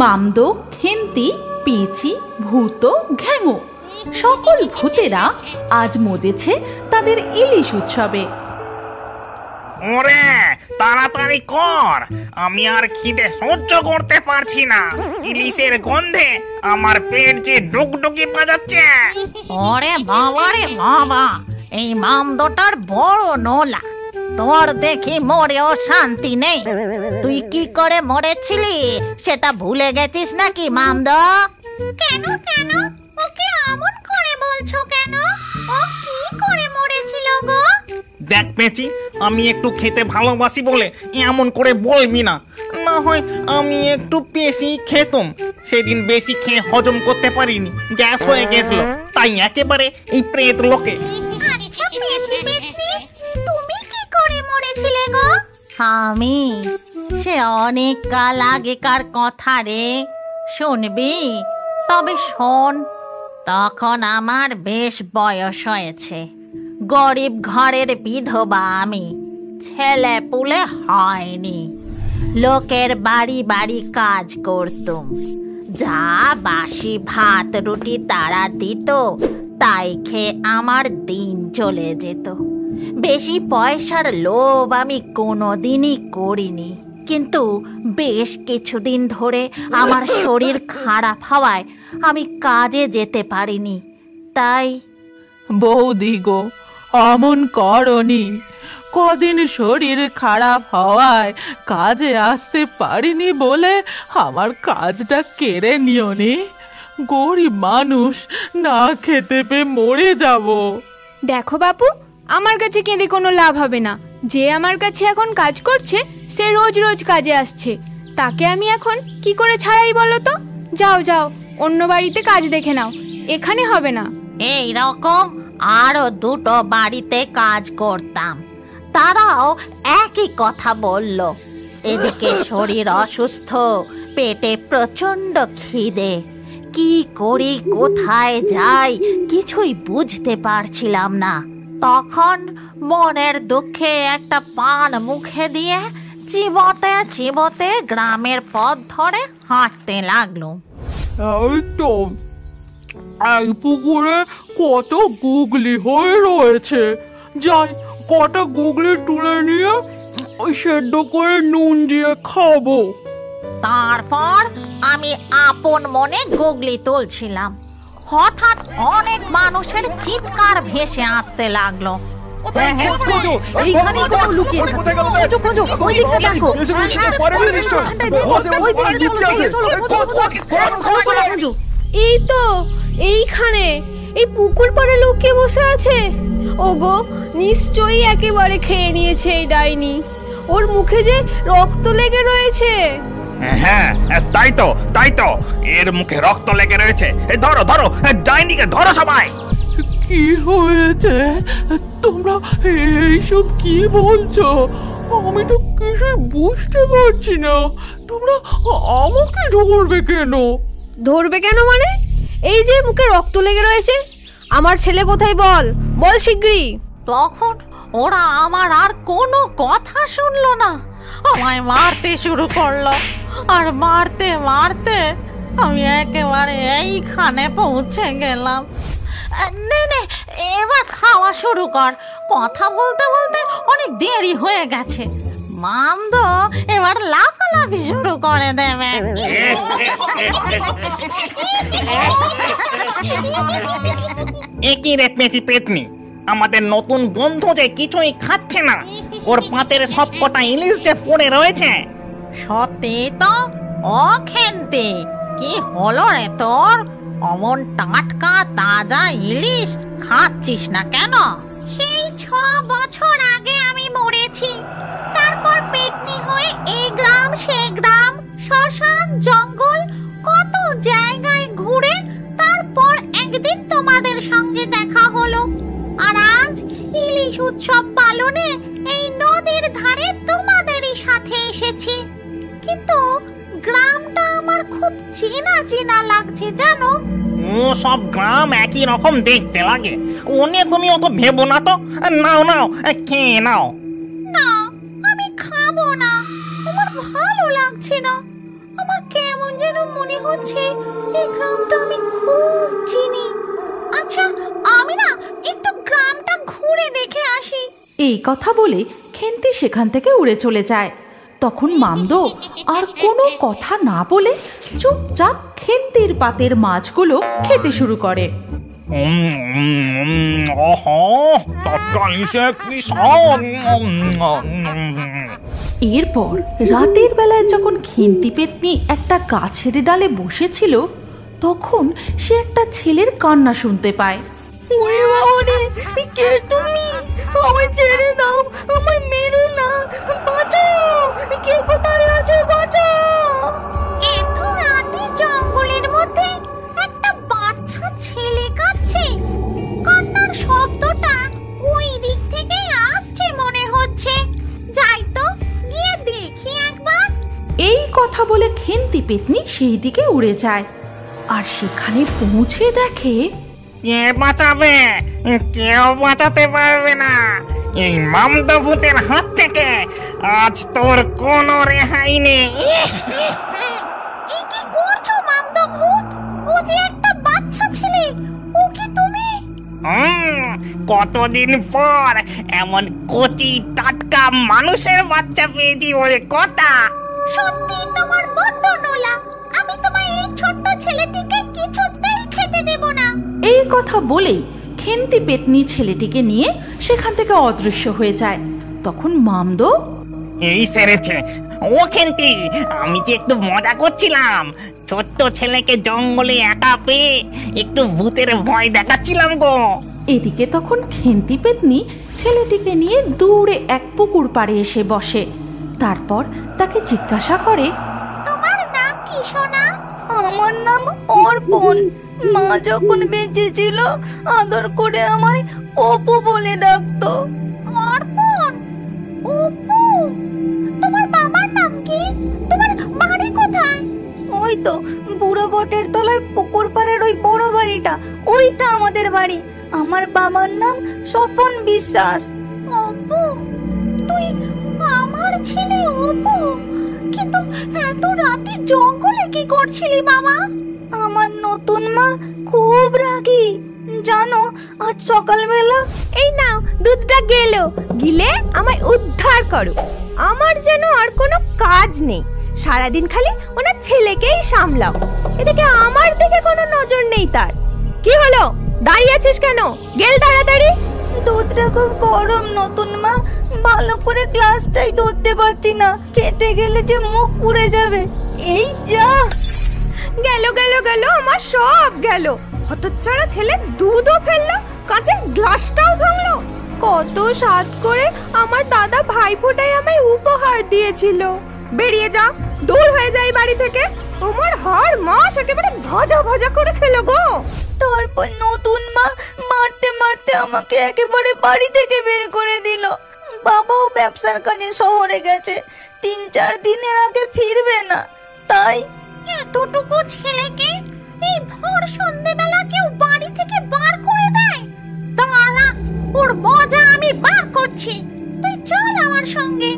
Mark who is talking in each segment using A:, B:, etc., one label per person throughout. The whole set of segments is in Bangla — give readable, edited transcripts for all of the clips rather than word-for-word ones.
A: মামদো, খেন্তি, পেঁচি, ভূত, ঘ্যাঙো সকল ভূতেরা আজ মজেছে তাদের ইলিশ উৎসবে।
B: ওরে তাড়াতাড়ি কর, আমি আর খিদে সহ্য করতে পারছি না। ইলিশের গন্ধে আমার পেট যে ডুগডুগি বাজাচ্ছে।
C: ওরে বাবা রে বাবা, এই মামদোটার বড় নোলা। তোর দেখি মরেও শান্তি নেই। তুই কি করে মরেছিলি সেটা ভুলে গেছিস নাকি মামদো? কেন কেন ওকে এমন করে বলছো কেন? ও কি করে মরেছিল গো?
B: দেখ পেঁচি, আমি একটু খেতে ভালোবাসি বলে এমন করে বলবি না। না হয় আমি একটু বেশি খেতাম, সেদিন বেশি খেয়ে হজম করতে পারিনি, গ্যাস হয়ে গেছিল, তাই একেবারে এই প্রেত লোকে।
C: আচ্ছা পেঁচি পেতনি, তুমি কি করে মরেছিলে গো? আমি সে অনেক কাল আগেকার কথা রে, শুনবি? তবে শোন, তখন আমার বেশ বয়স হয়েছে, গরিব ঘরের বিধবা আমি, ছেলে পুলে হয়নি। লোকের বাড়ি বাড়ি কাজ করতুম, যা বাসি ভাত রুটি তারা দিত তাই খেয়ে আমার দিন চলে যেত। বেশি পয়সার লোভ আমি কোনোদিনই করিনি, কিন্তু বেশ কিছুদিন ধরে আমার শরীর খারাপ হওয়ায় আমি কাজে যেতে পারিনি, তাই।
D: বৌদি গো, অমন করনি। কদিন শরীর খারাপ হওয়ায় কাজে আসতে পারিনি বলে আমার কাজটা কেড়ে নিওনি। গরিব মানুষ, না খেতে পেয়ে মরে যাব।
E: দেখো বাপু, আমার কাছে কেঁদে কোনো লাভ হবে না। যে আমার কাছে এখন কাজ করছে সে রোজ রোজ কাজে আসছে, তাকে আমি এখন কি করে ছাড়াই বলো তো? যাও যাও, অন্য বাড়িতে কাজ দেখে নাও, এখানে হবে না।
C: এই রকম আরো দুটো বাড়িতে কাজ করতাম, তারাও একই কথা বলল। এদিকে শরীর অসুস্থ, পেটে প্রচন্ড খিদে, কি করি কোথায় যাই কিছুই বুঝতে পারছিলাম না। তখন মনের দুঃখে একটা পান মুখে দিয়ে চিবোতে চিবোতে গ্রামের পথ ধরে হাঁটতে লাগলুম।
D: এই তো, এই পুকুরে কত গুগলি হয়ে রয়েছে, যাই কটা গুগলি তুলে নিয়ে ওই সেদ্ধ করে নুন দিয়ে খাবো।
C: তারপর আমি আপন মনে গুগলি তুলছিলাম, হঠাৎ অনেক মানুষের চিৎকার ভেসে আসতে লাগলো।
E: এই তো এইখানে, এই পুকুর পাড়ে লোক কে বসে আছে? ওগো, নিশ্চয়ই একেবারে খেয়ে নিয়েছে এই ডাইনি। ওর মুখে যে রক্ত লেগে রয়েছে।
B: হ্যাঁ তাই তো, তাই তো, এর মুখে রক্ত লেগে রয়েছে। ধরো ধরো, ডাইনিকে ধরো সবাই।
D: কি হয়েছে? তোমরা এইসব কি বলছো? আমি তো কিছুই বুঝতে পারছি না। তোমরা আমাকে ধরবে কেন?
E: ধরবে কেন মানে? এই যে মুখে রক্ত লেগে রয়েছে। আমার ছেলে কোথায় বল, বল শিগগিরই।
C: তখন ওরা আমার আর কোনো কথা শুনলো না, আমায় মারতে শুরু করলো। আর মারতে মারতে আমি একেবারে এইখানে পৌঁছে গেলাম। নে নে, এবার খাওয়া শুরু কর, কথা বলতে বলতে অনেক দেরি হয়ে গেছে। মামদো এবার লাফালাফি শুরু করে দেবে।
B: একই রে পেঁচি পেতনি, আমাদের নতুন বন্ধু যে কিছুই খাচ্ছে না, ওর পাতের সব কটা ইলিশ যে পড়ে রয়েছে।
C: সত্যি তো? ও খেন্তি, কি হলো রে তোর? অমন টাটকা তাজা ইলিশ খাচ্ছিস না কেন? সেই 6 বছর আগে আমি মরেছি, তারপর পেতনি হয়ে এই গ্রাম সে গ্রাম, শ্মশান জঙ্গল কত জায়গায় ঘুরে তারপর একদিন তোমাদের সঙ্গে দেখা হলো। আর আজ ইলিশ উৎসব পালনে এই নদীর ধারে তোমাদেরই সাথে এসেছি। কিন্তু গ্রামটা আমার খুব চেনা চেনা লাগছে জানো।
B: ও সব গ্রাম একই রকম দেখতে লাগে, ও নিয়ে তুমি অত ভেবো না তো। নাও নাও, খেয়ে নাও।
C: না, আমি খাবো না, আমার ভালো লাগছে না, আমার কেমন যেন মনে হচ্ছে এই গ্রামটা আমি খুব চিনি। আচ্ছা, আমি না একটু গ্রামটা ঘুরে দেখে আসি।
A: এই কথা বলে খেন্তি সেখান থেকে উড়ে চলে যায়। তখন মামদো আর কোনো কথা না বলে চুপচাপ খেন্তির পাতের মাছগুলো খেতে শুরু করে। এরপর রাতের বেলায় যখন খেন্তি পেতনি একটা গাছের ডালে বসেছিল, তখন সে একটা ছেলের কান্না শুনতে পায়।
C: কে তুমি? আমায় ছেড়ে দাও, আমায় মেরো না, বাঁচাও, কে কোথায় আছো, বাঁচাও। এত রাতে জঙ্গলের মধ্যে একটা বাচ্চা ছেলে কাঁদছে। কান্নার শব্দটা ওই দিক থেকে আসছে মনে হচ্ছে। যাই তো, গিয়ে দেখি একবার।
A: এই কথা বলে খেন্তি পেতনি সেই দিকে উড়ে যায়, আর সেখানে পৌঁছে দেখে
B: কে বাঁচাবে? কেউ বাঁচাতে পারবে না এই মামদো ভূতের হাত থেকে। আজ তোর কোনো রেহাই নেই।
C: এই কি করছো মামদো ভূত? ও যে একটা বাচ্চা ছেলে, ও কি তুমি?
B: কতদিন পর এমন কচি টাটকা মানুষের বাচ্চা পেয়েছি বলে কথা।
C: সত্যি তোমার বড্ড নোলা। আমি তোমার এই ছোট্ট ছেলেটিকে কিছুতেই খেতে দেব না।
A: এই কথা বলেই খেন্তি পেতনি ছেলেটিকে নিয়ে সেখান থেকে অদৃশ্য হয়ে যায়। তখন মামদো,
B: এই সেরেছে। ও খেন্তি, আমি যে একটু মজা করছিলাম। ছোট্ট ছেলেকে জঙ্গলে একা পেয়ে একটু ভূতের ভয় দেখাচ্ছিলাম গো।
A: এদিকে তখন খেন্তি পেতনি ছেলেটিকে নিয়ে দূরে এক পুকুর পাড়ে এসে বসে। তারপর তাকে জিজ্ঞাসা করে,
C: তোমার নাম কি সোনা? আমার নাম অর্পণ। মা যখন বেঁচে ছিল আদর করে আমায় অপু বলে ডাকতো। অর্পণ? অপু? তোমার বাবার নাম কি? তোমার বাড়ি কোথায়? ওই তো বুড়ো বটের তলায় পুকুর পাড়ের ওই বড় বাড়িটা, ওইটা আমাদের বাড়ি। আমার বাবার নাম স্বপন বিশ্বাস। অপু? তুই আমার ছেলে অপু? কিন্তু এত রাতে জঙ্গলে কি করছিলি বাবা? আমার নতুন মা খুব রাগী জানো। আজ সকালবেলা
F: এই নাও দুধটা গিলে আমায় উদ্ধার করো। আমার যেন আর কোনো কাজ নেই, সারাদিন খালি ওনার ছেলেকেই সামলাও। এদিকে আমার দিকে কোনো নজর নেই তার। কি হলো, দাঁড়িয়ে আছিস কেন? গেল তাড়াতাড়ি।
C: দুধটা খুব গরম নতুন মা, ভালো করে গ্লাসটাই ধরতে পারছি না। খেতে গেলে যে মুখ পুড়ে যাবে। এই যা
F: গেল আমার সব গেল। হতচ্ছাড়া ছেলে দুধও ফেললো, কাঁচের গ্লাসটাও ভাঙলো। কত স্বাদ করে আমার দাদা ভাইফোঁটায় আমায় উপহার দিয়েছিল। বেরিয়ে যা, দূর হয়ে যাই বাড়ি থেকে। আমার হাড় মাস একেবারে ভাজা ভাজা করে খেলো গো।
C: তারপর নতুন মা মারতে মারতে আমাকে একেবারে বাড়ি থেকে বের করে দিল। বাবাও ব্যবসার কাজে শহরে গেছে, 3-4 দিনের আগে ফিরবে না। তাই এতটুকু ছেলেকে এই ভোর সন্ধ্যেবেলা কেউ বাড়ি থেকে বার করে দেয়? দাঁড়া, ওর মজা আমি বার করছি। তুই চল আমার সঙ্গে।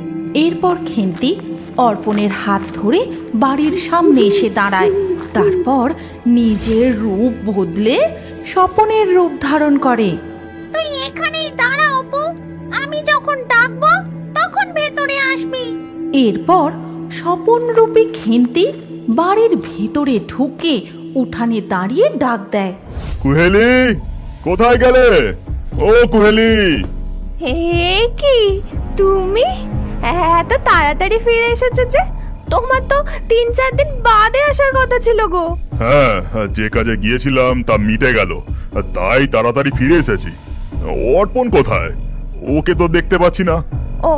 A: এরপর খেন্তি অর্পণের হাত ধরে বাড়ির সামনে এসে দাঁড়ায়। তারপর নিজের রূপ বদলে স্বপনের রূপ ধারণ করে।
C: তুই এখানেই দাঁড়া অপু, আমি যখন ডাকবো তখন ভেতরে আসবি।
A: এরপর স্বপনরূপী খেন্তি বাড়ির ভেতরে ঢুকে উঠানে দাঁড়িয়ে ডাক দেয়,
G: কুহেলি, কোথায় গেলে? ও কুহেলি!
F: হে কি তুমি এত তাড়াতাড়ি ফিরে এসেছো যে? তোমার তো 3-4 দিন বাদে আসার কথা ছিল গো।
G: হ্যাঁ, যে কাজে গিয়েছিলাম তা মিটে গেল, তাই তাড়াতাড়ি ফিরে এসেছি। অর্পণ কোথায়? ওকে তো দেখতে পাচ্ছি না।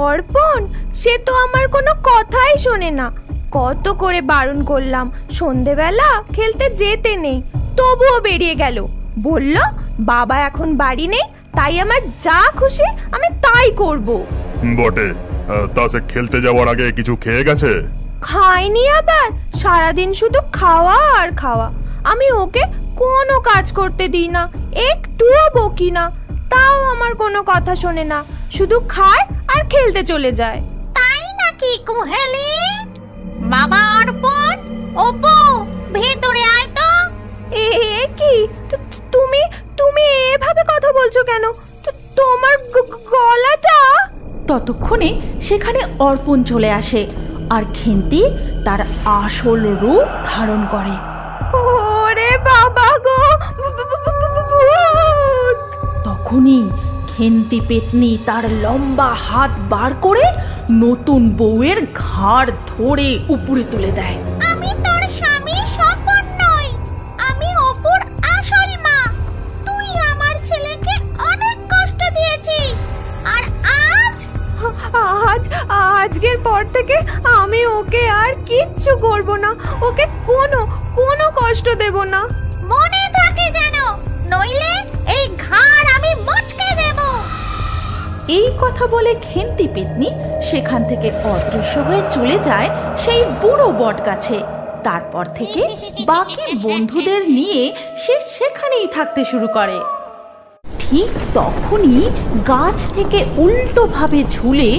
F: অর্পণ? সে তো আমার কোনো কথাই শোনে না। কত করে বারণ করলাম সন্ধেবেলা খেলতে যেতে নেই, তবুও বেরিয়ে গেল। বলল বাবা এখন বাড়ি নেই, তাই আমার যা খুশি আমি তাই করব।
G: বটে, তা সে খেলতে যাওয়ার আগে কিছু খেয়ে গেছে?
F: খাইনি আবার, সারাদিন শুধু খাওয়া আর খাওয়া। আমি ওকে কোনো কাজ করতে দিই না, একটুও বকি না, তাও আমার কোনো কথা শোনে না, শুধু খায় আর খেলতে চলে যায়।
C: তাই নাকি কুহেলি? বাবা অর্পণ, অপু
A: ততক্ষণে সেখানে অর্পণ চলে আসে আর খেন্তি তার আসল রূপ ধারণ করে।
F: ওরে বাবা গো, ভূত!
A: তখনই খেন্তি পেতনি তার লম্বা হাত বার করে নতুন বউয়ের ঘাড় ধরে উপরে তুলে দেয়।
C: আমি তোর স্বামী স্বপন নই, আমি অপুর আসল মা। তুই আমার ছেলেকে অনেক কষ্ট দিয়েছিস, আর
F: আজকের পর থেকে আমি ওকে আর কিচ্ছু করব না, ওকে কোনো কষ্ট দেব না।
C: মনে থাকে যেন, নইলে এই ঘাড় আমি মচকে দেব।
A: এই কথা বলে খেন্তি পেতনি সেখান থেকে অদৃশ্য হয়ে চলে যায় সেই বুড়ো বট গাছে। তারপর থেকে বাকি বন্ধুদের নিয়ে সে সেখানেই থাকতে শুরু করে। ঠিক তখনই গাছ থেকে উল্টোভাবে ঝুলে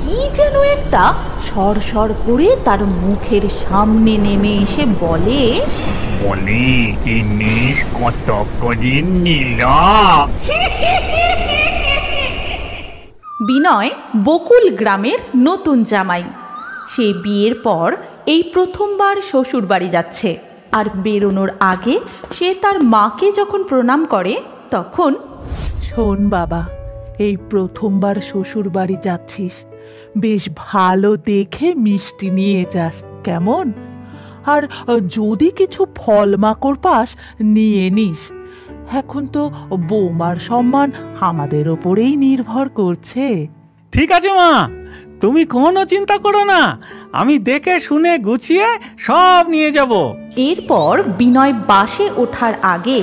A: কি যেন একটা সরসর করে তার মুখের সামনে নেমে এসে বলে,
H: ইনিশ কত করে নিল?
A: বিনয় বকুল গ্রামের নতুন জামাই। সে বিয়ের পর এই প্রথমবার শ্বশুর বাড়ি যাচ্ছে। আর বেরোনোর আগে সে তার মাকে যখন প্রণাম করে তখন,
I: শোন বাবা, এই প্রথমবার শ্বশুর বাড়ি যাচ্ছিস, বেশ ভালো দেখে মিষ্টি নিয়ে যাস, কেমন? আর যদি কিছু ফল মাকড় পাস নিয়ে নিস। এখন তো বৌমার সম্মান আমাদের ওপরেই নির্ভর করছে।
J: ঠিক আছে মা, তুমি কোনো চিন্তা করো না, আমি দেখে শুনে গুছিয়ে সব নিয়ে যাব।
A: এরপর বিনয় বাসে ওঠার আগে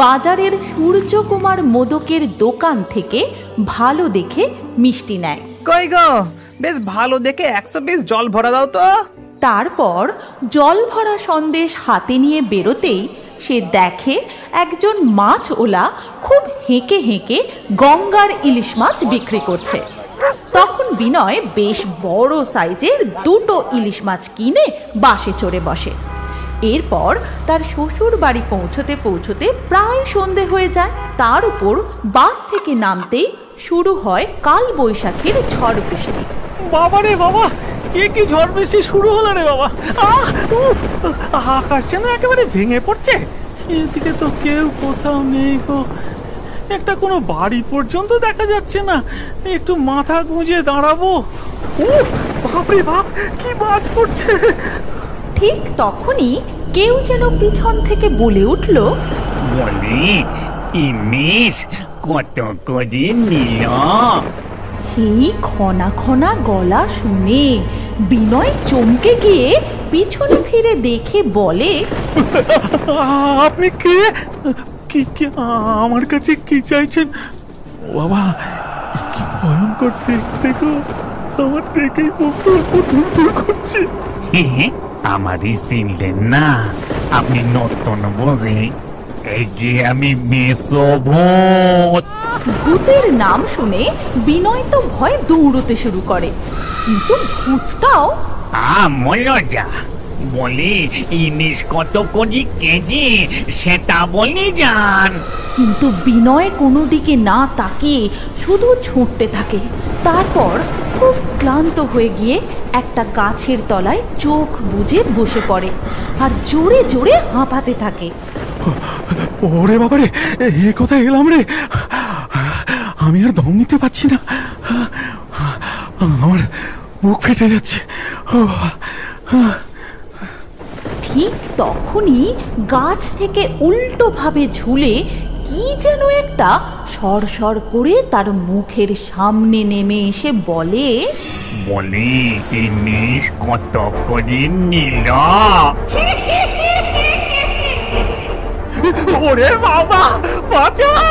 A: বাজারের সূর্যকুমার মোদকের দোকান থেকে ভালো দেখে মিষ্টি নেয়।
B: কই গো, বেশ ভালো দেখে 100 পিস জল ভরা দাও তো।
A: তারপর জল ভরা সন্দেশ হাতে নিয়ে বেরোতেই সে দেখে একজন মাছওয়ালা খুব হেঁকে হেঁকে গঙ্গার ইলিশ মাছ বিক্রি করছে। তখন বিনয় বেশ বড় সাইজের 2টো ইলিশ মাছ কিনে বাসে চড়ে বসে। এরপর তার শ্বশুর বাড়ি পৌঁছতে পৌঁছতে প্রায় সন্ধে হয়ে যায়। তার উপর বাস থেকে নামতেই শুরু হয় কাল বৈশাখীর ঝড় বৃষ্টি।
J: বাবারে বাবা, এ কি ঝড় বৃষ্টি শুরু হলো রে বাবা! আকাশ যেন একেবারে ভেঙে পড়ছে। এদিকে তো কেউ কোথাও নেই গো, একটা কোনো বাড়ি পর্যন্ত দেখা যাচ্ছে না। একটু মাথা গুঁজে দাঁড়াবো। বাপরে বাপ, কি বাজ পড়ছে!
A: ঠিক তখনই কেউ যেন পিছন থেকে বলে উঠল,
H: ইনিশ কত করে নিল?
A: সেই খনা খনা গলা শুনে বিনয় চমকে গিয়ে পিছনে ফিরে দেখে বলে,
J: আপনি কে? কি আমার কাছে কি চাইছেন? বাবা, কি ভয়ঙ্কর দেখতে গো! আমার দেখেই পুতুল করছে।
H: আমারই চিনলেন না? আপনি নতুন বুঝি? এই যে আমি মেসোভূত।
A: ভূতের নাম শুনে বিনয় তো ভয় দৌড়তে শুরু করে, কিন্তু ভূতটাও
H: মজা বলি, ইনিশ কত কোটি কেজি সেটা বলি যান।
A: কিন্তু বিনয় কোনো দিকে না তাকিয়ে শুধু ছুটতে থাকে। তারপর খুব ক্লান্ত হয়ে গিয়ে একটা গাছের তলায় চোখ বুজে বসে পড়ে আর জোরে জোরে হাঁপাতে থাকে।
J: ওরে বাবারে, এ কোথায় এলাম রে! আমি আর দম নিতে পারছি না, আমার বুক ফেটে যাচ্ছে।
A: ঠিক তখনই গাছ থেকে উল্টোভাবে ঝুলে কি যেন একটা সরসর করে তার মুখের সামনে নেমে এসে বলে,
H: ইনিশ কত করে নিল?
J: ওরে বাবা, বাঁচাও!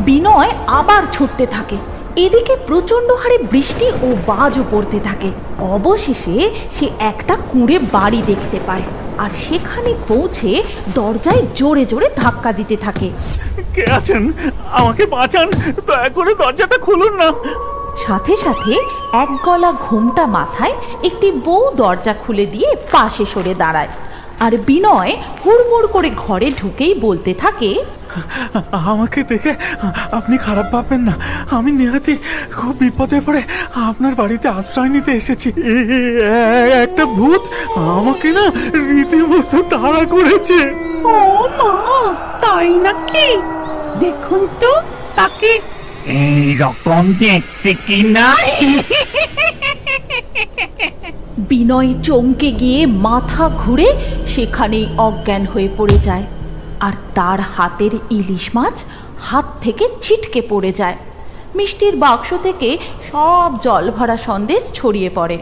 A: বিনয় আবার ছুটতে থাকে। এদিকে প্রচন্ড হারে বৃষ্টি ও বাজও পড়তে থাকে। অবশেষে সে একটা কুঁড়ে বাড়ি দেখতে পায় আর সেখানে পৌঁছে দরজায় জোরে জোরে ধাক্কা দিতে থাকে।
J: কে আছেন? আমাকে বাঁচান, দয়া করে দরজাটা খুলুন না।
A: সাথে সাথে এক গলা ঘোমটা মাথায় একটি বউ দরজা খুলে দিয়ে পাশে সরে দাঁড়ায়। আর বিনয় হুড়মুড় করে ঘরে ঢুকেই বলতে থাকে,
J: আমাকে দেখে আপনি খারাপ ভাববেন না। আমি নিহাতি খুব বিপদে পড়ে আপনার বাড়িতে আশ্রয় নিতে এসেছি। একটা ভূত আমাকে না রীতিমতো তাড়া করেছে।
F: ও মা, তাই নাকি? দেখুন তো তাকে।
H: এইরকম দেখতে কি না?
A: বিনয় চমকে গিয়ে মাথা ঘুরে সেখানেই অজ্ঞান হয়ে পড়ে যায়, আর তার হাতের ইলিশ মাছ হাত থেকে ছিটকে পড়ে যায়। মিষ্টির বাক্স থেকে সব জল ভরা সন্দেশ ছড়িয়ে পড়ে।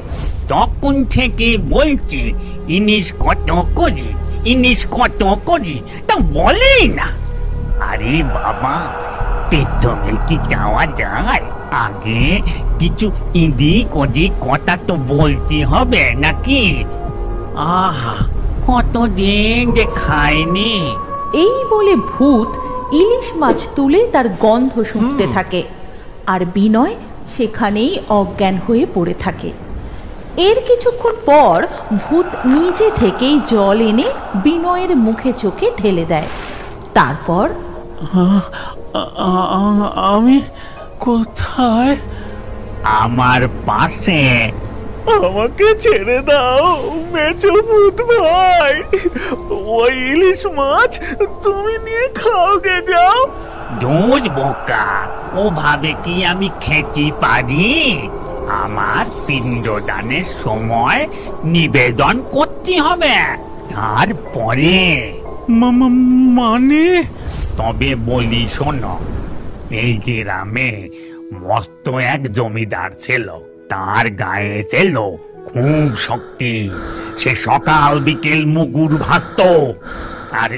H: তখন থেকে বলছি ইলিশ কত করি, ইলিশ কত করি, তা বলেই না। আরে বাবা, পেট্রোলে কি যাওয়া যায়? আগে কিছু এদিক ওদিক কথা তো বলতে হবে নাকি? আহা, কতদিন যে খাইনি।
A: এই বলে ভূত ইলিশ মাছ তুলে তার গন্ধ শুঁকতে থাকে, আর বিনয় সেখানেই অজ্ঞান হয়ে পড়ে থাকে। এর কিছুক্ষণ পর ভূত নিজে থেকেই জল এনে বিনয়ের মুখে চোখে ঢেলে দেয়। তারপর
J: আমি কোথায়?
H: আমার পাশে।
J: আমাকে ছেড়ে দাও মেচো ভূত ভাই, ওই ইলিশ মাছ তুমি নিয়ে খাওগে যাও।
H: দুধ বোকা, ওভাবে কি আমি খেতে পারি? আমার পিণ্ডদানের সময় নিবেদন করতে হবে, তারপরে।
J: মানে?
H: তবে বলি শোনো, এই গ্রামে মস্ত এক জমিদার ছিল, তার গায়ে ছিল খুব শক্তি। সে সকাল বিকেল মুগুর ভাজত, আর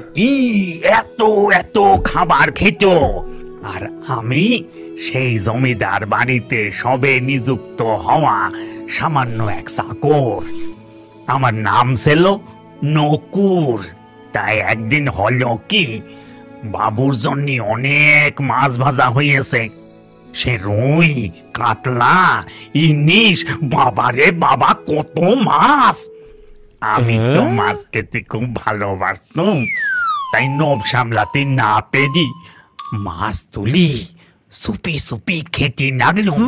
H: এত এত খাবার খেত। আর আমি সেই জমিদার বাড়িতে সবে নিযুক্ত হওয়া সামান্য এক চাকর। আমার নাম ছিল নকুর। তাই একদিন হলো কি, বাবুর জন্য অনেক মাছ ভাজা হয়েছে। সে রুই, কাতলা, ইলিশ, বাবারে বাবা কত মাছ! আমি তো মাছ খেতে খুব ভালোবাসতাম, তাই নব সামলাতে না পেরে মাছ তুলি সুপি সুপি খেতে লাগলাম।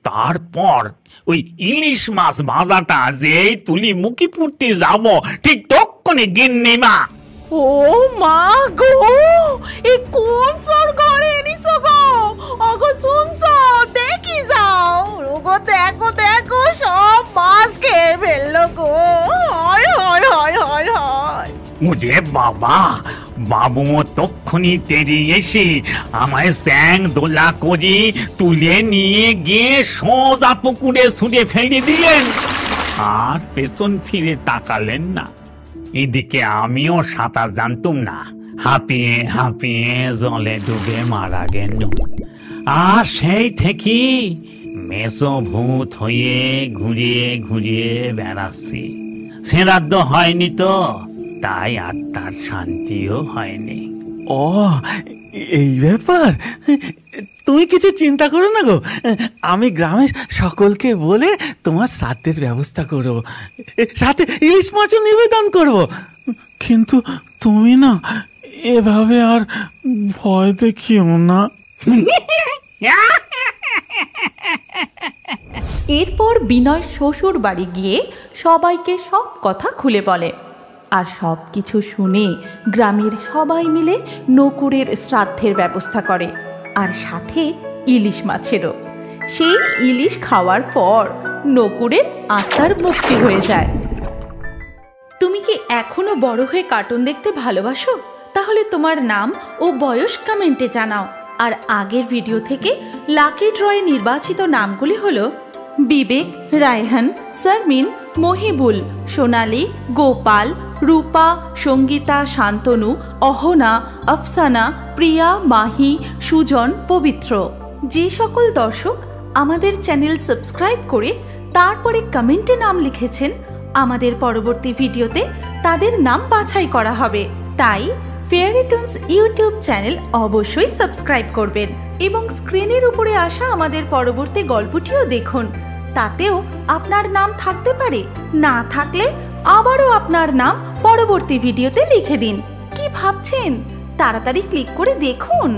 H: তারপর ওই ইলিশ মাছ ভাজাটা যেই তুলি মুখে পুড়তে যাব, ঠিক তখনই গিন্নি মা।
A: ও মা গো, এ কোন সর ঘরে এনেছো গো? ওগো শুনছো, দেখি যাও। ওগো দেখো দেখো, সব মাছ খেয়ে ফেললো গো। হায় হায় হায় হায় হায়।
H: মুঝে বাবা, বাবু তক্ষুনি তেরি এসে আমায় স্যাং দোলা করে তুলে নিয়ে গিয়ে সোজা পুকুরে ছুঁড়ে ফেলে দিলেন, আর পেছন ফিরে তাকালেন না। এদিকে আমিও সাঁতার জানতুম না, হাঁপিয়ে হাঁপিয়ে জলে ডুবে মারা গেল। আর সেই থেকে মেসো ভূত হয়ে ঘুরিয়ে ঘুরিয়ে বেড়াচ্ছি। শ্রাদ্ধ হয়নি তো, তাই আত্মার শান্তিও হয়নি।
J: ও, এই ব্যাপার? তুমি কিছু চিন্তা করো না গো, আমি গ্রামের সকলকে বলে তোমার শ্রাদ্ধের ব্যবস্থা করব, সাথে ইলিশ মাছও নিবেদন করব। কিন্তু তুমি না এভাবে আর ভয় দেখিও না।
A: এরপর বিনয় শ্বশুর বাড়ি গিয়ে সবাইকে সব কথা খুলে বলে, আর সব কিছু শুনে গ্রামের সবাই মিলে নকুরের শ্রাদ্ধের ব্যবস্থা করে, আর সাথে ইলিশ মাছেরও। সেই ইলিশ খাওয়ার পর নকুরের আত্মার মুক্তি হয়ে যায়। তুমি কি এখনো বড় হয়ে কার্টুন দেখতে ভালোবাসো? তাহলে তোমার নাম ও বয়স কমেন্টে জানাও। আর আগের ভিডিও থেকে লাকি ড্রয়ে নির্বাচিত নামগুলি হলো বিবেক, রায়হান, শারমিন, মহিবুল, সোনালী, গোপাল, রূপা, সঙ্গীতা, শান্তনু, অহনা, আফসানা, প্রিয়া, মাহি, সুজন, পবিত্র। যে সকল দর্শক আমাদের চ্যানেল সাবস্ক্রাইব করে তারপরে কমেন্টে নাম লিখেছেন, আমাদের পরবর্তী ভিডিওতে তাদের নাম বাছাই করা হবে। তাই ফেয়ারি টুনস ইউটিউব চ্যানেল অবশ্যই সাবস্ক্রাইব করবেন এবং স্ক্রিনের উপরে আসা আমাদের পরবর্তী গল্পটিও দেখুন। তাতেও আপনার নাম থাকতে পারে, না থাকলে আবারও আপনার নাম পরবর্তী ভিডিওতে লিখে দিন। কি ভাবছেন? তাড়াতাড়ি ক্লিক করে দেখুন।